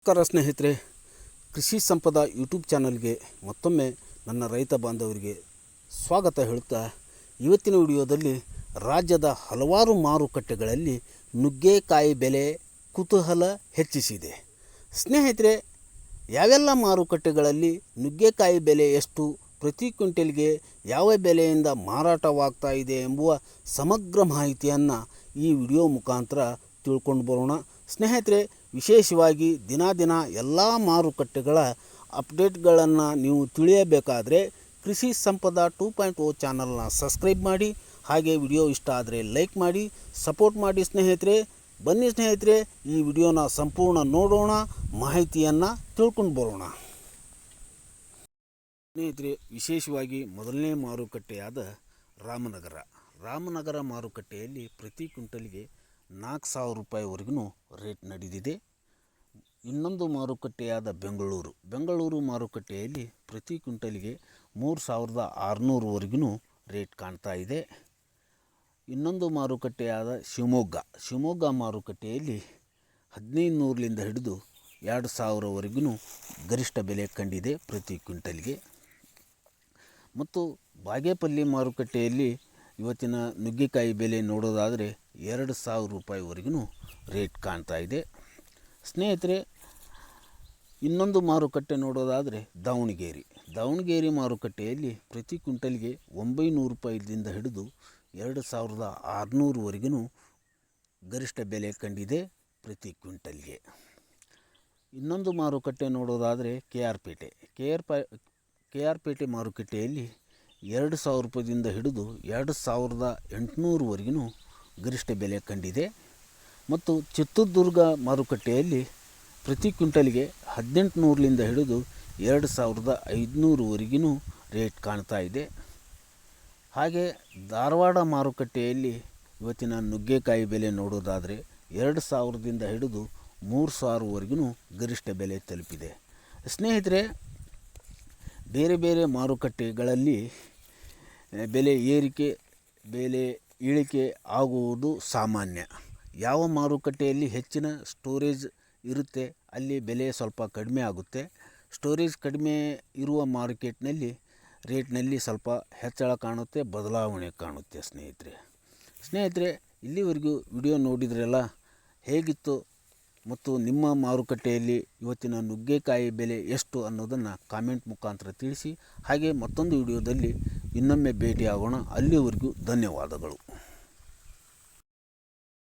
ನಮಸ್ಕಾರ ಸ್ನೇಹಿತರೆ, ಕೃಷಿ ಸಂಪದ ಯೂಟ್ಯೂಬ್ ಚಾನಲ್ಗೆ ಮತ್ತೊಮ್ಮೆ ನನ್ನ ರೈತ ಬಾಂಧವರಿಗೆ ಸ್ವಾಗತ ಹೇಳುತ್ತಾ, ಇವತ್ತಿನ ವಿಡಿಯೋದಲ್ಲಿ ರಾಜ್ಯದ ಹಲವಾರು ಮಾರುಕಟ್ಟೆಗಳಲ್ಲಿ ನುಗ್ಗೆಕಾಯಿ ಬೆಲೆ ಕುತೂಹಲ ಹೆಚ್ಚಿಸಿದೆ. ಸ್ನೇಹಿತರೆ, ಯಾವೆಲ್ಲ ಮಾರುಕಟ್ಟೆಗಳಲ್ಲಿ ನುಗ್ಗೆಕಾಯಿ ಬೆಲೆ ಎಷ್ಟು, ಪ್ರತಿ ಕ್ವಿಂಟಲ್ಗೆ ಯಾವ ಬೆಲೆಯಿಂದ ಮಾರಾಟವಾಗ್ತಾ ಇದೆ ಎಂಬುವ ಸಮಗ್ರ ಮಾಹಿತಿಯನ್ನು ಈ ವಿಡಿಯೋ ಮುಖಾಂತರ ತಿಳ್ಕೊಂಡು ಬರೋಣ. ಸ್ನೇಹಿತರೆ, ವಿಶೇಷವಾಗಿ ದಿನ ಎಲ್ಲ ಮಾರುಕಟ್ಟೆಗಳ ಅಪ್ಡೇಟ್ಗಳನ್ನು ನೀವು ತಿಳಿಯಬೇಕಾದರೆ ಕೃಷಿ ಸಂಪದ 2.0 ಚಾನಲ್ನ ಸಬ್ಸ್ಕ್ರೈಬ್ ಮಾಡಿ, ಹಾಗೆ ವಿಡಿಯೋ ಇಷ್ಟ ಆದರೆ ಲೈಕ್ ಮಾಡಿ, ಸಪೋರ್ಟ್ ಮಾಡಿ. ಸ್ನೇಹಿತರೆ, ಬನ್ನಿ ಸ್ನೇಹಿತರೆ, ಈ ವಿಡಿಯೋನ ಸಂಪೂರ್ಣ ನೋಡೋಣ, ಮಾಹಿತಿಯನ್ನು ತಿಳ್ಕೊಂಡು ಬರೋಣ. ಸ್ನೇಹಿತರೆ, ವಿಶೇಷವಾಗಿ ಮೊದಲನೇ ಮಾರುಕಟ್ಟೆಯಾದ ರಾಮನಗರ ಮಾರುಕಟ್ಟೆಯಲ್ಲಿ ಪ್ರತಿ ಕ್ವಿಂಟಲ್ಗೆ 4,000 ರೂಪಾಯಿವರೆಗೂ ರೇಟ್ ನಡೆದಿದೆ. ಇನ್ನೊಂದು ಮಾರುಕಟ್ಟೆಯಾದ ಬೆಂಗಳೂರು ಮಾರುಕಟ್ಟೆಯಲ್ಲಿ ಪ್ರತಿ ಕ್ವಿಂಟಲ್ಗೆ 3,600ವರೆಗೂ ರೇಟ್ ಕಾಣ್ತಾ ಇದೆ. ಇನ್ನೊಂದು ಮಾರುಕಟ್ಟೆಯಾದ ಶಿವಮೊಗ್ಗ ಮಾರುಕಟ್ಟೆಯಲ್ಲಿ 1,500ರಿಂದ ಹಿಡಿದು 2,000ವರೆಗೂ ಗರಿಷ್ಠ ಬೆಲೆ ಕಂಡಿದೆ ಪ್ರತಿ ಕ್ವಿಂಟಲ್ಗೆ. ಮತ್ತು ಬಾಗೇಪಲ್ಲಿ ಮಾರುಕಟ್ಟೆಯಲ್ಲಿ ಇವತ್ತಿನ ನುಗ್ಗೆಕಾಯಿ ಬೆಲೆ ನೋಡೋದಾದರೆ 2,000 ರೂಪಾಯಿವರೆಗೂ ರೇಟ್ ಕಾಣ್ತಾ ಇದೆ. ಸ್ನೇಹಿತರೆ, ಇನ್ನೊಂದು ಮಾರುಕಟ್ಟೆ ನೋಡೋದಾದರೆ ದಾವಣಗೆರೆ ಮಾರುಕಟ್ಟೆಯಲ್ಲಿ ಪ್ರತಿ ಕ್ವಿಂಟಲ್ಗೆ 900 ರೂಪಾಯಿದಿಂದ ಹಿಡಿದು 2,600ವರೆಗೂ ಗರಿಷ್ಠ ಬೆಲೆ ಕಂಡಿದೆ ಪ್ರತಿ ಕ್ವಿಂಟಲ್ಗೆ. ಇನ್ನೊಂದು ಮಾರುಕಟ್ಟೆ ನೋಡೋದಾದರೆ ಕೆ ಆರ್ ಪೇಟೆ ಮಾರುಕಟ್ಟೆಯಲ್ಲಿ 2,000 ರೂಪಾಯಿದಿಂದ ಹಿಡಿದು 2,800ವರೆಗೂ ಗರಿಷ್ಠ ಬೆಲೆ ಕಂಡಿದೆ. ಮತ್ತು ಚಿತ್ರದುರ್ಗ ಮಾರುಕಟ್ಟೆಯಲ್ಲಿ ಪ್ರತಿ ಕ್ವಿಂಟಲ್ಗೆ 1,800ರಿಂದ ಹಿಡಿದು 2,500ವರೆಗೂ ರೇಟ್ ಕಾಣ್ತಾ ಇದೆ. ಹಾಗೆ ಧಾರವಾಡ ಮಾರುಕಟ್ಟೆಯಲ್ಲಿ ಇವತ್ತಿನ ನುಗ್ಗೆಕಾಯಿ ಬೆಲೆ ನೋಡೋದಾದರೆ 2,000ದಿಂದ ಹಿಡಿದು 3,000ವರೆಗೂ ಗರಿಷ್ಠ ಬೆಲೆ ತಲುಪಿದೆ. ಸ್ನೇಹಿತರೆ, ಬೇರೆ ಮಾರುಕಟ್ಟೆಗಳಲ್ಲಿ ಬೆಲೆ ಏರಿಕೆ ಬೆಲೆ ಇಳಿಕೆ ಆಗುವುದು ಸಾಮಾನ್ಯ. ಯಾವ ಮಾರುಕಟ್ಟೆಯಲ್ಲಿ ಹೆಚ್ಚಿನ ಸ್ಟೋರೇಜ್ ಇರುತ್ತೆ ಅಲ್ಲಿ ಬೆಲೆ ಸ್ವಲ್ಪ ಕಡಿಮೆ ಆಗುತ್ತೆ. ಸ್ಟೋರೇಜ್ ಕಡಿಮೆ ಇರುವ ಮಾರ್ಕೆಟ್ನಲ್ಲಿ ರೇಟ್ನಲ್ಲಿ ಸ್ವಲ್ಪ ಹೆಚ್ಚಳ ಕಾಣುತ್ತೆ, ಬದಲಾವಣೆ ಕಾಣುತ್ತೆ. ಸ್ನೇಹಿತರೆ, ಇಲ್ಲಿವರೆಗೂ ವಿಡಿಯೋ ನೋಡಿದ್ರಲ್ಲ, ಹೇಗಿತ್ತು ಮತ್ತು ನಿಮ್ಮ ಮಾರುಕಟ್ಟೆಯಲ್ಲಿ ಇವತ್ತಿನ ನುಗ್ಗೆಕಾಯಿ ಬೆಲೆ ಎಷ್ಟು ಅನ್ನೋದನ್ನು ಕಾಮೆಂಟ್ ಮುಖಾಂತರ ತಿಳಿಸಿ. ಹಾಗೆ ಮತ್ತೊಂದು ವಿಡಿಯೋದಲ್ಲಿ ಇನ್ನೊಮ್ಮೆ ಭೇಟಿಯಾಗೋಣ. ಅಲ್ಲಿವರೆಗೂ ಧನ್ಯವಾದಗಳು.